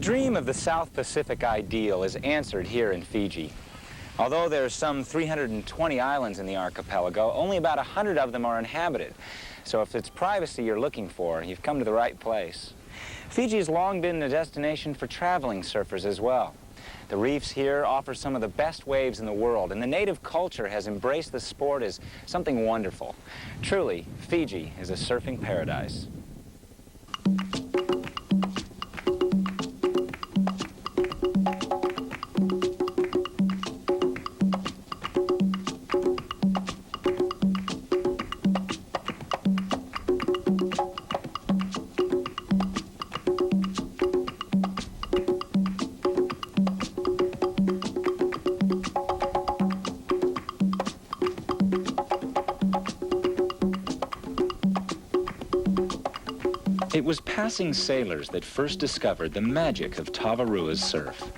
The dream of the South Pacific ideal is answered here in Fiji. Although there are some 320 islands in the archipelago, only about 100 of them are inhabited. So if it's privacy you're looking for, you've come to the right place. Fiji has long been a destination for traveling surfers as well. The reefs here offer some of the best waves in the world, and the native culture has embraced the sport as something wonderful. Truly, Fiji is a surfing paradise. It was passing sailors that first discovered the magic of Tavarua's surf.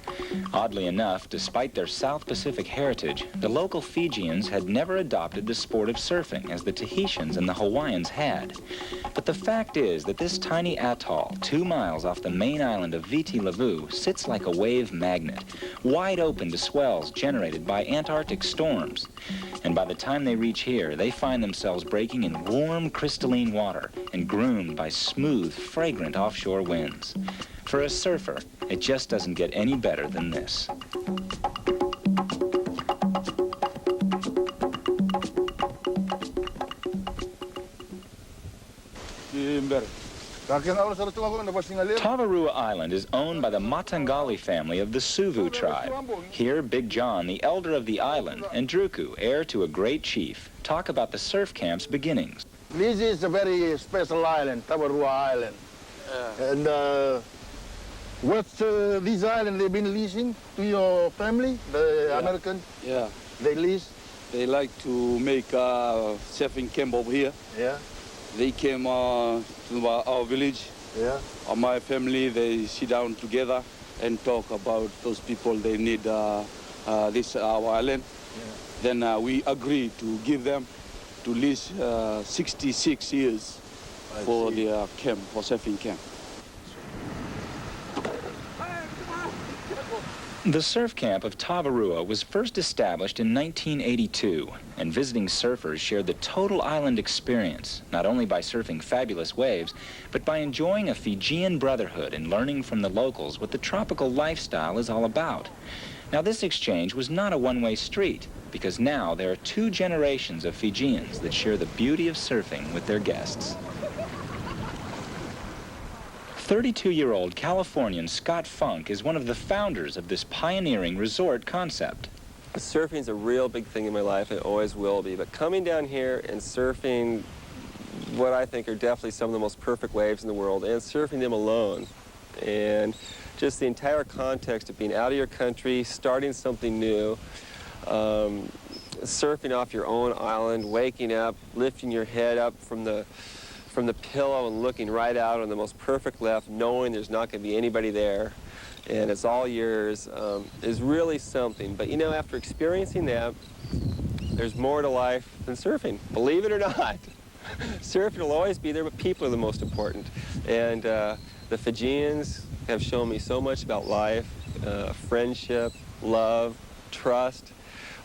Oddly enough, despite their South Pacific heritage, the local Fijians had never adopted the sport of surfing as the Tahitians and the Hawaiians had. But the fact is that this tiny atoll, 2 miles off the main island of Viti Levu, sits like a wave magnet, wide open to swells generated by Antarctic storms. And by the time they reach here, they find themselves breaking in warm, crystalline water and groomed by smooth, fragrant offshore winds. For a surfer, it just doesn't get any better than this. Tavarua Island is owned by the Matangali family of the Suvu tribe. Here, Big John, the elder of the island, and Druku, heir to a great chief, talk about the surf camp's beginnings. This is a very special island, Tavarua Island. And what's this island they've been leasing to your family, the American? Yeah. They lease? They like to make a surfing camp over here. Yeah. They came to our village. Yeah. My family, they sit down together and talk about those people. They need this our island. Yeah. Then we agree to give them to lease 66 years for their camp, for surfing camp. The surf camp of Tavarua was first established in 1982, and visiting surfers shared the total island experience, not only by surfing fabulous waves, but by enjoying a Fijian brotherhood and learning from the locals what the tropical lifestyle is all about. Now, this exchange was not a one-way street, because now there are 2 generations of Fijians that share the beauty of surfing with their guests. 32-year-old Californian Scott Funk is one of the founders of this pioneering resort concept. Surfing is a real big thing in my life, and it always will be. But coming down here and surfing what I think are definitely some of the most perfect waves in the world, and surfing them alone, and just the entire context of being out of your country, starting something new, surfing off your own island, waking up, lifting your head up from the pillow and looking right out on the most perfect left, knowing there's not going to be anybody there, and it's all yours, is really something. But you know, after experiencing that, there's more to life than surfing, believe it or not. Surfing will always be there, but people are the most important. And the Fijians have shown me so much about life, friendship, love, trust,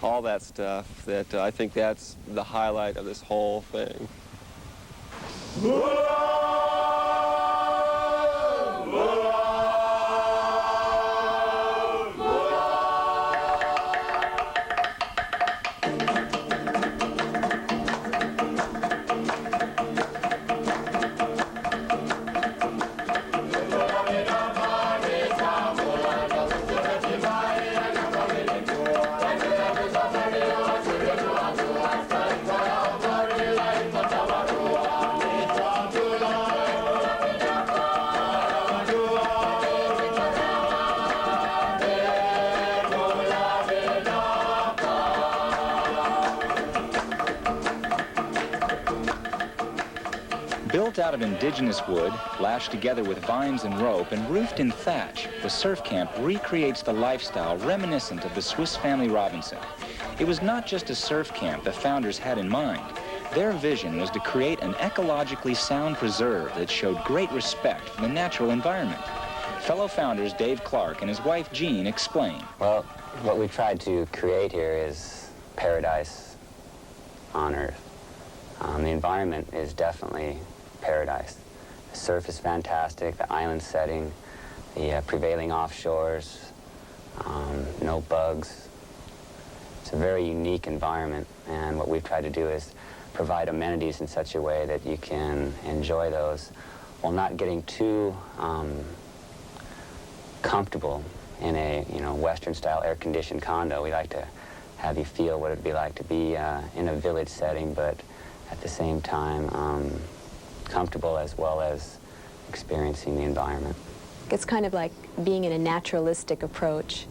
all that stuff, that I think that's the highlight of this whole thing. Built out of indigenous wood, lashed together with vines and rope, and roofed in thatch, the surf camp recreates the lifestyle reminiscent of the Swiss Family Robinson. It was not just a surf camp the founders had in mind. Their vision was to create an ecologically sound preserve that showed great respect for the natural environment. Fellow founders Dave Clark and his wife Jean explain. Well, what we've tried to create here is paradise on Earth. The environment is definitely paradise. The surf is fantastic, the island setting, the prevailing offshores, no bugs. It's a very unique environment, and what we've tried to do is provide amenities in such a way that you can enjoy those while not getting too comfortable in a Western-style air-conditioned condo. We like to have you feel what it'd be like to be in a village setting, but at the same time comfortable as well as experiencing the environment. It's kind of like being in a naturalistic approach.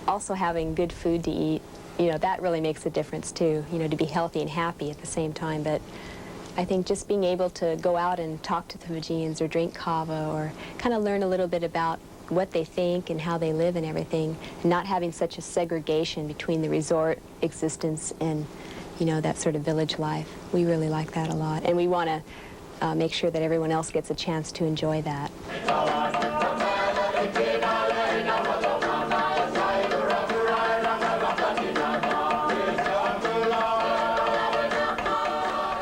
Also having good food to eat, that really makes a difference too, to be healthy and happy at the same time. But I think just being able to go out and talk to the Fijians or drink kava or kind of learn a little bit about what they think and how they live and everything, and not having such a segregation between the resort existence and that sort of village life. We really like that a lot, and we want to make sure that everyone else gets a chance to enjoy that.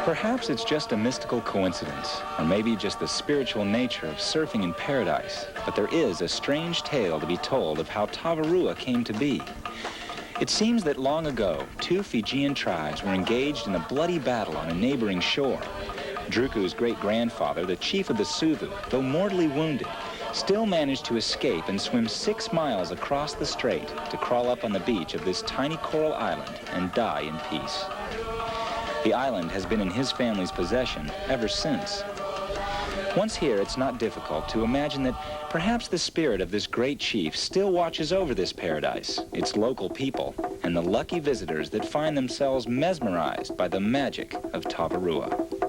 Perhaps it's just a mystical coincidence, or maybe just the spiritual nature of surfing in paradise, but there is a strange tale to be told of how Tavarua came to be. It seems that long ago, two Fijian tribes were engaged in a bloody battle on a neighboring shore. Druku's great-grandfather, the chief of the Suvu, though mortally wounded, still managed to escape and swim 6 miles across the strait to crawl up on the beach of this tiny coral island and die in peace. The island has been in his family's possession ever since. Once here, it's not difficult to imagine that perhaps the spirit of this great chief still watches over this paradise, its local people, and the lucky visitors that find themselves mesmerized by the magic of Tavarua.